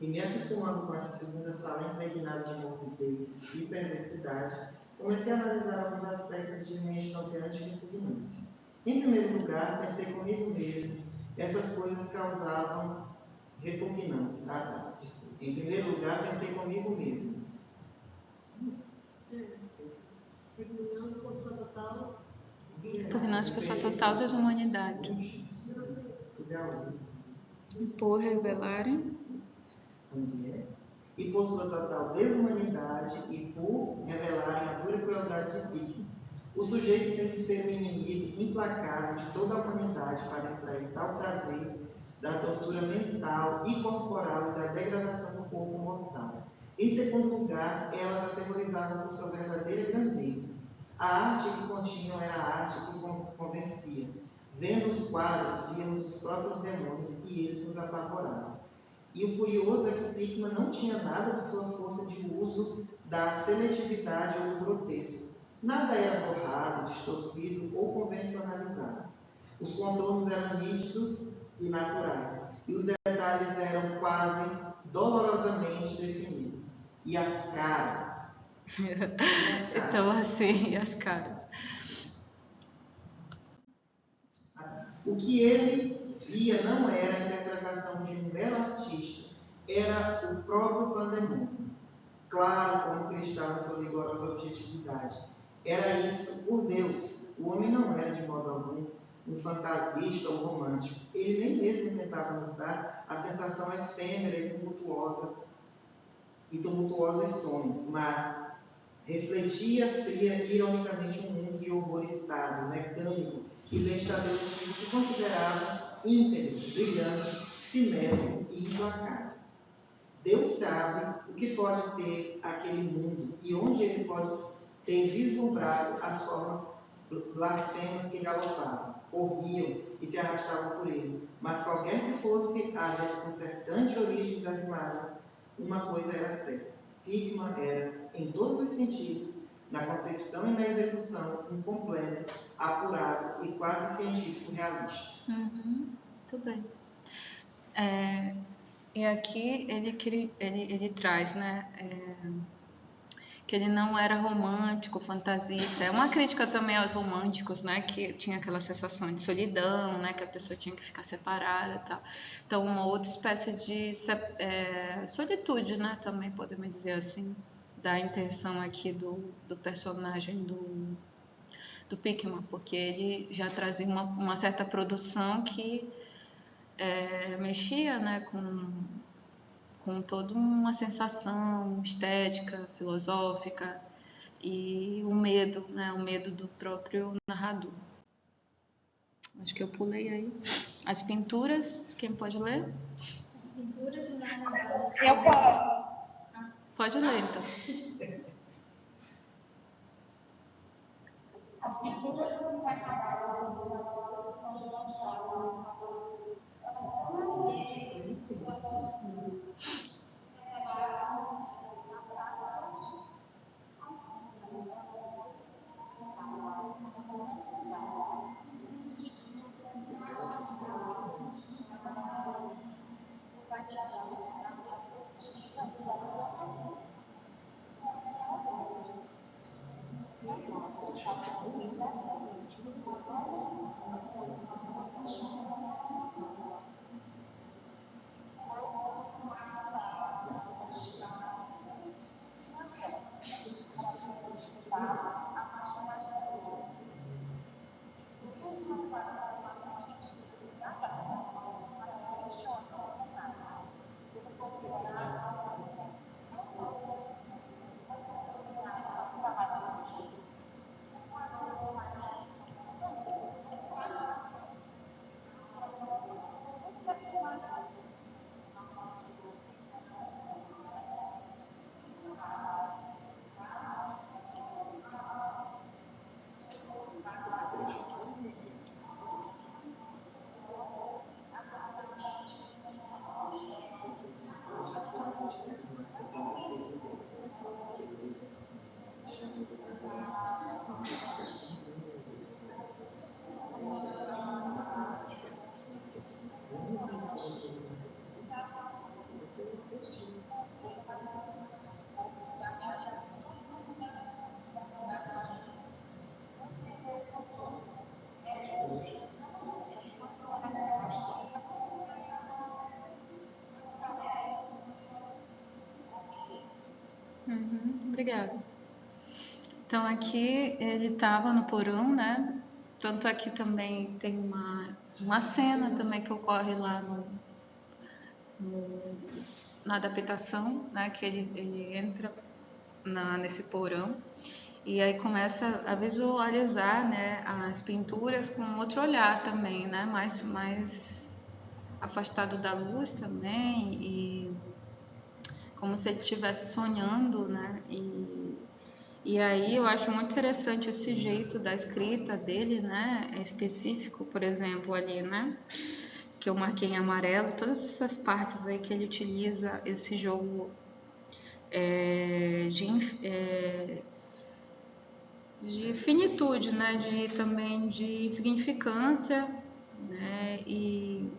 e me acostumando com essa segunda sala impregnada de morbidez, estupidez e perversidade, comecei a analisar alguns aspectos de minha estonteante repugnância. Em primeiro lugar, pensei comigo mesmo, essas coisas causavam repugnância. Desculpa. Em primeiro lugar, pensei comigo mesmo. Repugnância por sua total. Repugnância por sua total desumanidade. Por revelarem. E por sua total desumanidade e por revelarem a dura crueldade de Pickman. O sujeito tem de ser um inimigo implacável de toda a humanidade para extrair tal prazer da tortura mental e corporal e da degradação do corpo mortal. Em segundo lugar, elas atemorizavam por sua verdadeira grandeza. A arte que continham era a arte que convencia. Vendo os quadros, víamos os próprios demônios e eles nos apavoravam. E o curioso é que o Pickman não tinha nada de sua força de uso da seletividade ou do grotesco. Nada era borrado, distorcido ou convencionalizado. Os contornos eram nítidos e naturais, e os detalhes eram quase dolorosamente definidos. E as caras? Então, assim, e as caras? O que ele via não era a interpretação de um belo artista, era o próprio pandemônio. Claro, como cristal na sua rigorosa objetividade. Era isso por Deus. O homem não era, de modo algum, um fantasista ou romântico. Ele nem mesmo tentava nos dar a sensação efêmera e tumultuosos sonhos, mas refletia fria e ironicamente um mundo de horror estável, mecânico e bem estabelecido que considerava íntegro, brilhante, simétrico e implacável. Deus sabe o que pode ter aquele mundo e onde ele pode ter vislumbrado as formas blasfemas que galopavam, corriam e se arrastavam por ele. Mas qualquer que fosse a desconcertante origem das imagens, uma coisa era certa. Pickman era, em todos os sentidos, na concepção e na execução, um completo, apurado e quase científico realista. Muito bem. E aqui ele traz, né, que ele não era romântico, fantasista. É uma crítica também aos românticos, né, que tinha aquela sensação de solidão, né, que a pessoa tinha que ficar separada e tal. Então, uma outra espécie de solitude, né, também podemos dizer assim, da intenção aqui do personagem do Pickman, porque ele já trazia uma certa produção que mexia, né, com toda uma sensação estética, filosófica e o medo, né, o medo do próprio narrador. Acho que eu pulei aí. As pinturas, quem pode ler? As pinturas e narradores. Eu posso. Pode ler, então. As pinturas inacabadas sobre a composição de Gonçalo, Obrigada. Então aqui ele estava no porão, né? Tanto aqui também tem uma cena também que ocorre lá na adaptação, né? Que ele entra nesse porão e aí começa a visualizar, né? As pinturas com outro olhar também, né? Mais afastado da luz também e como se ele estivesse sonhando, né? E aí eu acho muito interessante esse jeito da escrita dele, né? Específico, por exemplo, ali, né? Que eu marquei em amarelo, todas essas partes aí que ele utiliza esse jogo de finitude, né? Também de insignificância, né? E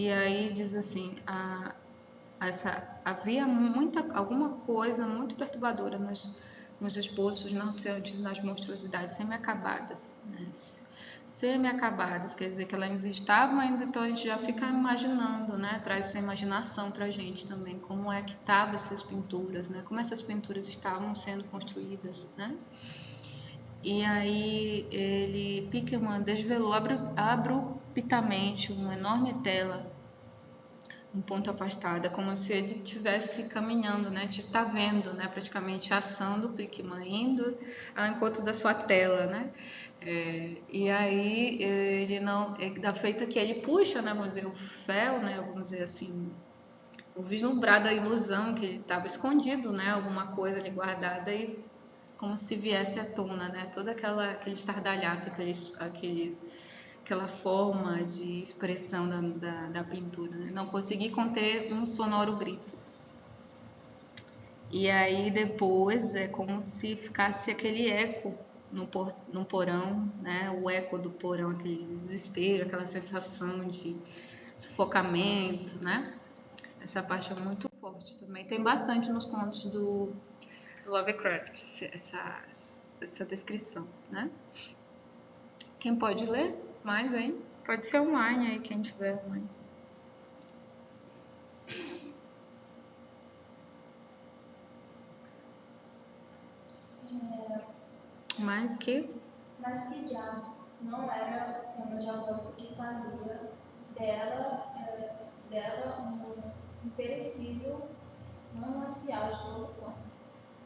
aí diz assim, havia alguma coisa muito perturbadora nos esboços não seantes nas monstruosidades semi-acabadas, né? Semi-acabadas, quer dizer que elas ainda estavam ainda, então a gente já fica imaginando, né? Traz essa imaginação para a gente também, como é que estavam essas pinturas, né? Como essas pinturas estavam sendo construídas, né? E aí Pickman desvelou abruptamente uma enorme tela um ponto afastado, como se ele estivesse caminhando, né? Tá vendo, né? Praticamente a ação do Pickman indo ao encontro da sua tela, né? E aí ele não, da feita que ele puxa, né? Vamos dizer o fel, né? Vamos dizer assim, o vislumbrar da ilusão que ele estava escondido, né? Alguma coisa ali guardada e como se viesse à tona, né? Todo aquele estardalhaço, aquela forma de expressão da pintura. Né? Não consegui conter um sonoro grito. E aí depois é como se ficasse aquele eco no porão, né? O eco do porão, aquele desespero, aquela sensação de sufocamento, né? Essa parte é muito forte também. Tem bastante nos contos do Lovecraft, essa descrição, né? Quem pode ler mais aí? Pode ser online aí, quem tiver online. Mais que? Mas que diabo não era uma diabólica que fazia dela um perecível manancial de todo o plano.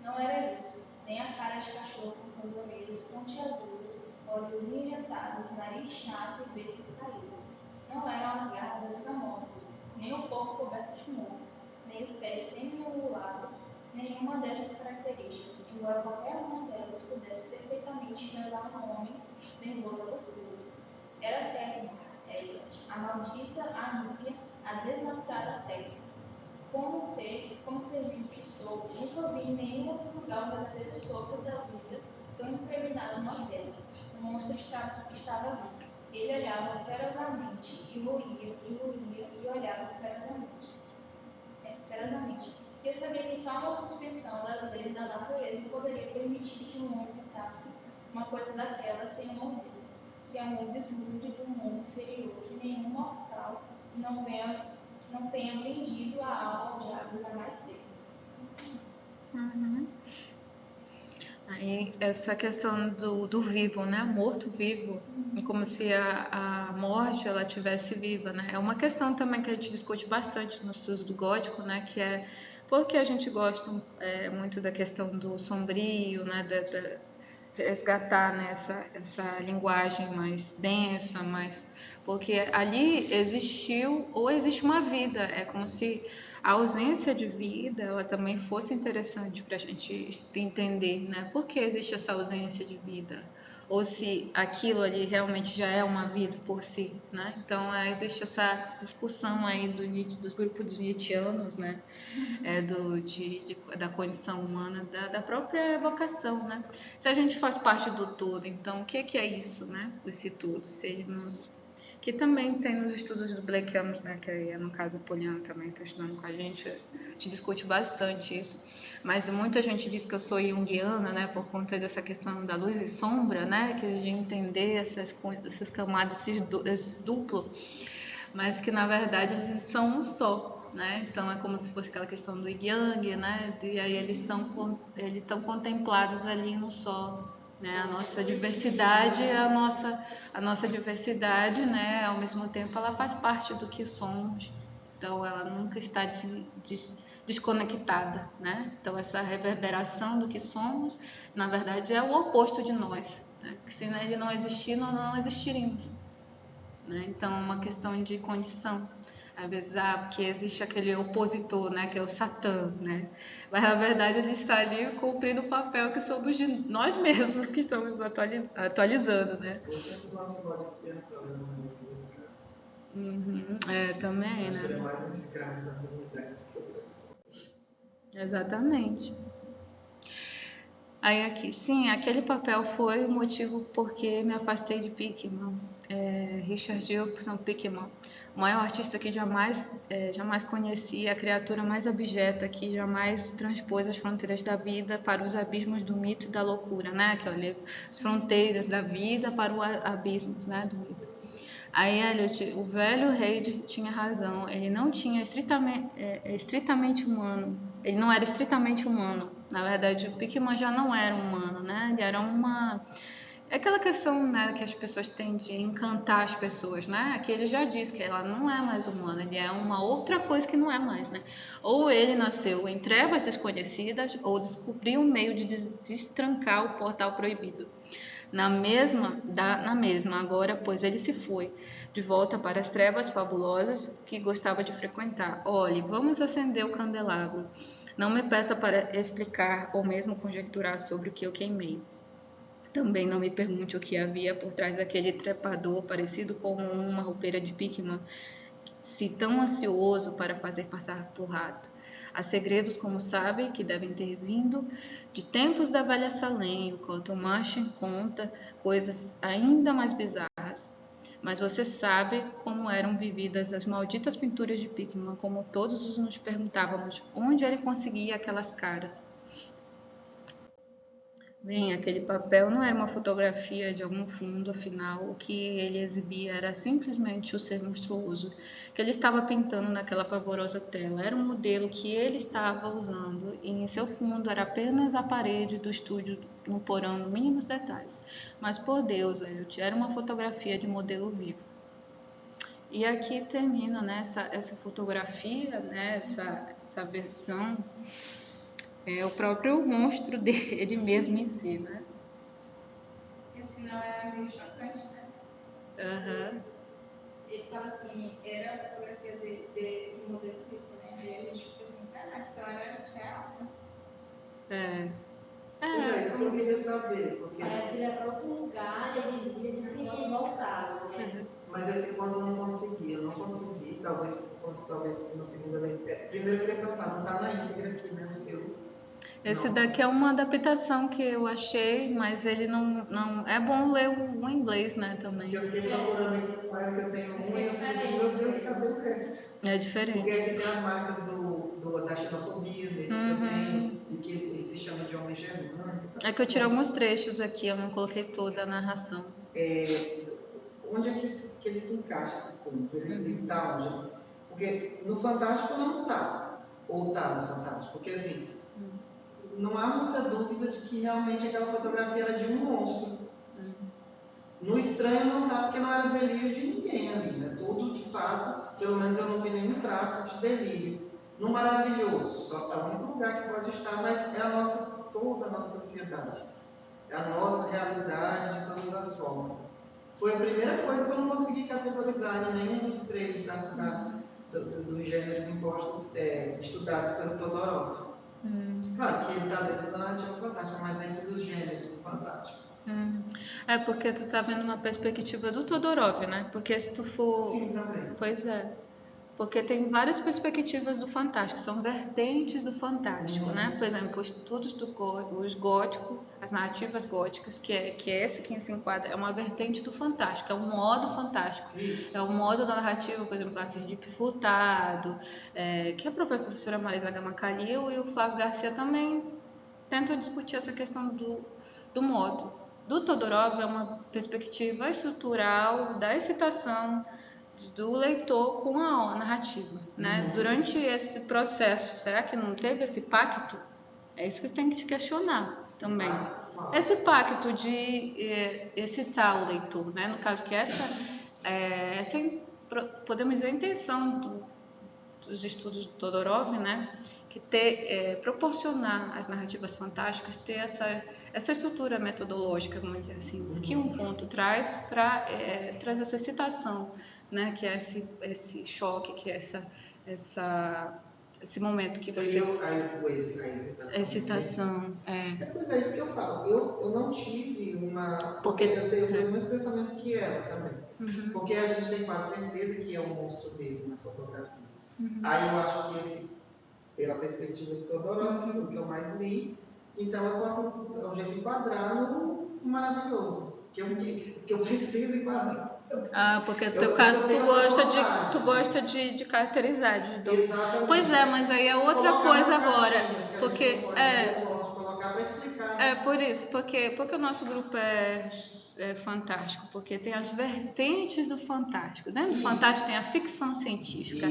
Não era isso, nem a cara de cachorro com suas orelhas pontiagudas, olhos irritados, nariz chato e beiços caídos. Não eram as garras escamosas, nem o corpo coberto de mofo, nem os pés semi-ungulados, nenhuma dessas características, embora qualquer uma delas pudesse perfeitamente revelar um homem nervoso à loucura. Era técnica, Elliot, a maldita, a ímpia, a desnaturada técnica. Como serviu de sopro, nunca vi em nenhum outro lugar o verdadeiro sopro da vida tão impregnado na terra. O monstro estava ali. Ele olhava ferozmente e ruía, e olhava ferozmente. Eu sabia que só uma suspensão das leis da natureza poderia permitir que um homem tentasse uma coisa daquela sem um vislumbre do mundo inferior que nenhum mortal não tenha vendido a alma ao diabo jamais teve. Aí essa questão do vivo, né? Morto-vivo, como se a morte ela tivesse viva, né? É uma questão também que a gente discute bastante no estudo do gótico, né? Que é porque a gente gosta muito da questão do sombrio, né? Resgatar, né? essa linguagem mais densa, porque ali existiu ou existe uma vida. É como se a ausência de vida ela também fosse interessante para a gente entender, né? Por que existe essa ausência de vida? Ou se aquilo ali realmente já é uma vida por si, né? Então existe essa discussão aí dos grupos nietzschianos, né? Da condição humana, da própria evocação, né? Se a gente faz parte do todo, então o que é isso, né? Esse tudo, se ele não... Que também tem nos estudos do Blake Campbell, né, que é, no caso a Poliana também está estudando com a gente discute bastante isso, mas muita gente diz que eu sou junguiana, né, por conta dessa questão da luz e sombra, né, que de entender essas camadas, esse duplo, mas que na verdade eles são um só, né? Então é como se fosse aquela questão do yin yang, né? E aí eles estão contemplados ali no sol, né? A nossa diversidade é a nossa diversidade, né? Ao mesmo tempo ela faz parte do que somos. Então ela nunca está desconectada, né? Então essa reverberação do que somos, na verdade, é o oposto de nós, né? Que se ele não existir, nós não existiríamos, né? Então é uma questão de condição. Às vezes, porque existe aquele opositor, né, que é o Satã, né? Mas na verdade ele está ali cumprindo o papel que somos de nós mesmos que estamos atualizando, né? Você nosso modo expiatório dos casos. Também, Acho que ele é né? mais um escravo da comunidade do que outra. Exatamente. Aí aqui, sim, aquele papel foi o motivo porque me afastei de Pickman. Richard Gilson Pickman, o maior artista que jamais conheci, a criatura mais abjeta que jamais transpôs as fronteiras da vida para os abismos do mito e da loucura, né? Que olha, as fronteiras da vida para os abismos, né, do mito. Aí Eliot, o velho Reid tinha razão, ele não tinha estritamente humano, ele não era estritamente humano. Na verdade, o Pickman já não era humano, né? Ele era uma... É aquela questão, né, que as pessoas têm de encantar as pessoas, né? Aqui ele já diz que ela não é mais humana, ele é uma outra coisa que não é mais, né? Ou ele nasceu em trevas desconhecidas, ou descobriu um meio de destrancar o portal proibido. Na mesma, agora, pois ele se foi, de volta para as trevas fabulosas que gostava de frequentar. Olhe, vamos acender o candelabro. Não me peça para explicar ou mesmo conjecturar sobre o que eu queimei. Também não me pergunte o que havia por trás daquele trepador parecido com uma roupeira de Pickman, se tão ansioso para fazer passar por rato. Há segredos, como sabe, que devem ter vindo de tempos da velha Salem. O Cotton Martin conta coisas ainda mais bizarras. Mas você sabe como eram vividas as malditas pinturas de Pickman, como todos nos perguntávamos onde ele conseguia aquelas caras. Bem, aquele papel não era uma fotografia de algum fundo, afinal, o que ele exibia era simplesmente o ser monstruoso que ele estava pintando naquela pavorosa tela. Era um modelo que ele estava usando e em seu fundo era apenas a parede do estúdio no porão, no mínimos detalhes. Mas, por Deus, Elliot, era uma fotografia de modelo vivo. E aqui termina, né, essa fotografia, né, essa versão. É o próprio monstro dele mesmo em si, né? Esse final é meio chocante, né? Aham. Ele fala assim, era a fotografia do modelo vivo, né? Aí a gente fica assim, caraca, então era real, né? Pois é, isso que eu queria saber, porque... Parece que ele ia para outro lugar e ele ia desviando e voltava, né? Mas esse quando eu não consegui, talvez por uma segunda leitura. Primeiro eu queria perguntar, não está na íntegra aqui, né, no seu... Esse Não. daqui é uma adaptação que eu achei, mas ele não... É bom ler o inglês, né, também. Porque eu fiquei procurando aqui com ela que eu tenho um e eu fiquei, meu Deus, cadê o resto? É Porque diferente. aqui tem as marcas da xenofobia, desse que eu tenho, e que ele se chama de homem germânico. É que eu tirei alguns trechos aqui, eu não coloquei toda a narração. Onde é que ele se encaixa, esse ponto? Ele está onde? Porque no Fantástico não está. Ou está no Fantástico. Porque assim, não há muita dúvida de que realmente aquela fotografia era de um monstro. No Estranho não está, porque não era delírio de ninguém ali, né? Todo, de fato, pelo menos eu não vi nenhum traço de delírio. No Maravilhoso, só é o único lugar que pode estar, mas é toda a nossa sociedade. É a nossa realidade de todas as formas. Foi a primeira coisa que eu não consegui categorizar em nenhum dos três dos gêneros impostos, estudados pelo Todorov. Claro que ele está dentro da narrativa fantástica, mas dentro dos gêneros do fantástico. É porque tu tá vendo uma perspectiva do Todorov, né? Porque se tu for... Sim, também. Pois é. Porque tem várias perspectivas do fantástico, são vertentes do fantástico, né? Por exemplo, os estudos os góticos, as narrativas góticas, que é esse que se enquadra, é uma vertente do fantástico, é um modo fantástico. É o modo da narrativa, por exemplo, a Felipe Furtado, que é a professora Marisa Gama Calil e o Flávio Garcia também tentam discutir essa questão do modo. Do Todorov é uma perspectiva estrutural da excitação, do leitor com a narrativa, né? Durante esse processo, será que não teve esse pacto? É isso que tem que questionar também. Esse pacto de excitar o leitor, né? No caso que essa podemos dizer a intenção dos estudos de Todorov, né? Que proporcionar às narrativas fantásticas ter essa estrutura metodológica, vamos dizer assim, que um conto traz para traz essa excitação, né? Que é esse choque, que é esse momento que você a excitação. Pois é isso que eu falo. Eu não tive uma. Porque eu tenho o mesmo pensamento que ela também. Porque a gente tem quase certeza que é um monstro mesmo na fotografia. Aí eu acho que pela perspectiva de Todorov, que foi o que eu mais li, então eu posso, é um jeito de enquadrar no maravilhoso, que eu preciso enquadrar. Porque no teu caso tu gosta de caracterizar. Exatamente. Pois é, mas aí é outra coisa agora. Porque eu gosto de colocar para explicar. Por isso, porque o nosso grupo é fantástico, porque tem as vertentes do fantástico. Dentro do fantástico tem a ficção científica,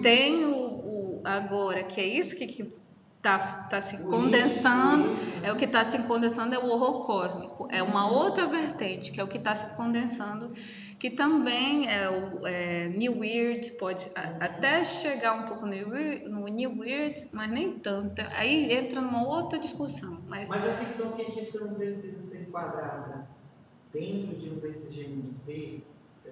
tem o agora, que é isso que tá se condensando, o que está se condensando é o horror cósmico, é uma outra vertente, que é o que está se condensando, que também é o New Weird, pode até chegar um pouco no New Weird, mas nem tanto, aí entra numa outra discussão. Mas a ficção científica não precisa ser enquadrada dentro de um desses gêneros dele.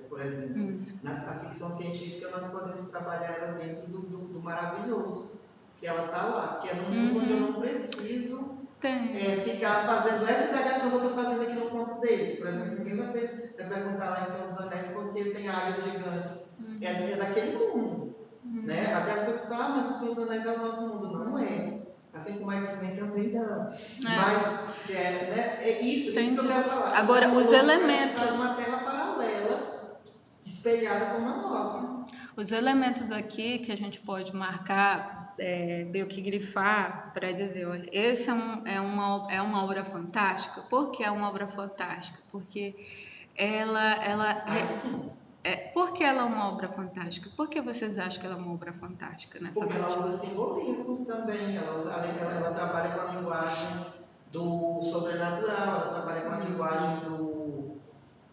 Por exemplo, na ficção científica nós podemos trabalhar ela dentro do maravilhoso, que ela está lá, que é num mundo onde eu não preciso ficar fazendo essa indagação que eu estou fazendo aqui no conto dele. Por exemplo, ninguém vai perguntar lá em Senhor dos Anéis porque tem águias gigantes. É daquele mundo. Né? Até as pessoas falam, mas o Senhor dos Anéis é o nosso mundo. Não é. Assim como a X-Men também não. Mas é isso que eu quero falar. Agora, os elementos. Uma tela paralela, espelhada como a nossa. Os elementos aqui que a gente pode marcar, meio que grifar para dizer, olha, esse é uma obra fantástica. Por que é uma obra fantástica? Porque por que ela é uma obra fantástica? Por que vocês acham que ela é uma obra fantástica nessa Porque ela usa simbolismos também. Ela trabalha com a linguagem do sobrenatural, ela trabalha com a linguagem do...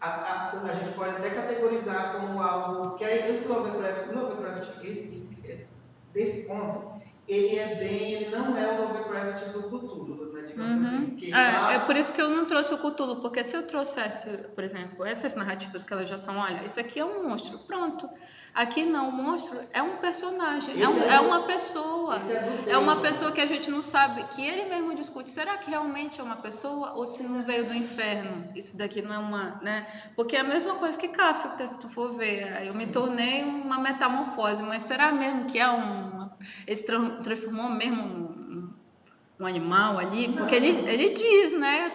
A gente pode até categorizar como algo... Que aí esse Lovecraft desse ponto, ele não é o Lovecraft do Cthulhu, né? Digamos assim. É por isso que eu não trouxe o Cthulhu, porque se eu trouxesse, por exemplo, essas narrativas que elas já são, olha, isso aqui é um monstro, pronto. Aqui não, o monstro é um personagem, é uma pessoa. É uma pessoa que a gente não sabe, que ele mesmo discute, será que realmente é uma pessoa ou se não veio do inferno? Isso daqui não é uma, né? Porque é a mesma coisa que Kafka, se tu for ver. Eu me tornei uma metamorfose, mas será mesmo que ele se transformou mesmo um animal ali? Porque ele diz, né?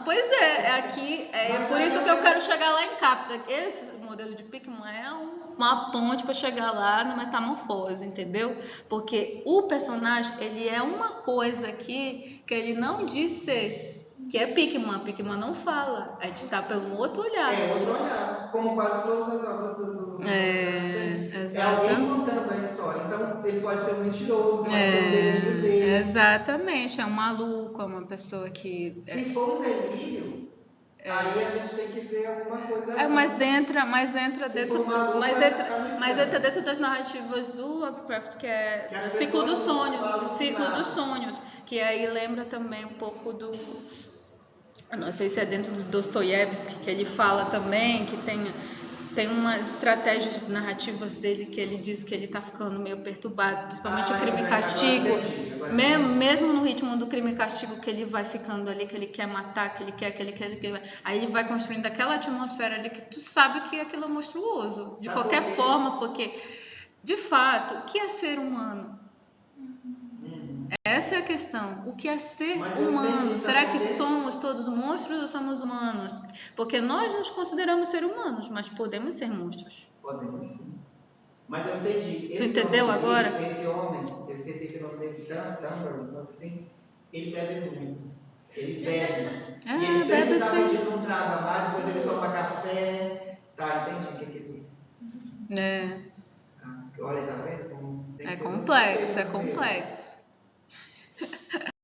Pois aqui é por isso que eu quero chegar lá em Kafka. Esse modelo de Pickman é uma ponte para chegar lá na metamorfose, entendeu? Porque o personagem, ele é uma coisa aqui que ele não diz ser, que é Pickman. Pickman não fala, a gente está pelo outro olhar. Outro olhar, como quase todas as obras do exatamente. É alguém contando a história, então ele pode ser um mentiroso, pode ser um delírio dele. Exatamente, é um maluco, é uma pessoa que... Se for um delírio, aí a gente tem que ver alguma coisa... Mas entra dentro das narrativas do Lovecraft, que é o ciclo dos sonhos, que aí lembra também um pouco do... Eu não sei se é dentro do Dostoiévski, que ele fala também, que tem umas estratégias narrativas dele que ele diz que ele está ficando meio perturbado, principalmente o Crime e Castigo. Mesmo no ritmo do Crime e Castigo, que ele vai ficando ali, que ele quer matar, que ele quer. Aí ele vai construindo aquela atmosfera ali que tu sabe que aquilo é monstruoso. De qualquer forma, porque, de fato, o que é ser humano? Essa é a questão. O que é ser humano? Será que somos todos monstros ou somos humanos? Porque nós nos consideramos ser humanos, mas podemos ser monstros. Podemos sim. Mas eu entendi. Tu entendeu agora? Esse homem, eu esqueci que o nome dele, tanto assim, ele bebe muito. Ele bebe. E ele sempre está pedindo um trago a mais, depois ele toma café. Tá, entendi o que ele... É, Olha, tá vendo? Como tem que é ser complexo, é desse jeito mesmo. complexo.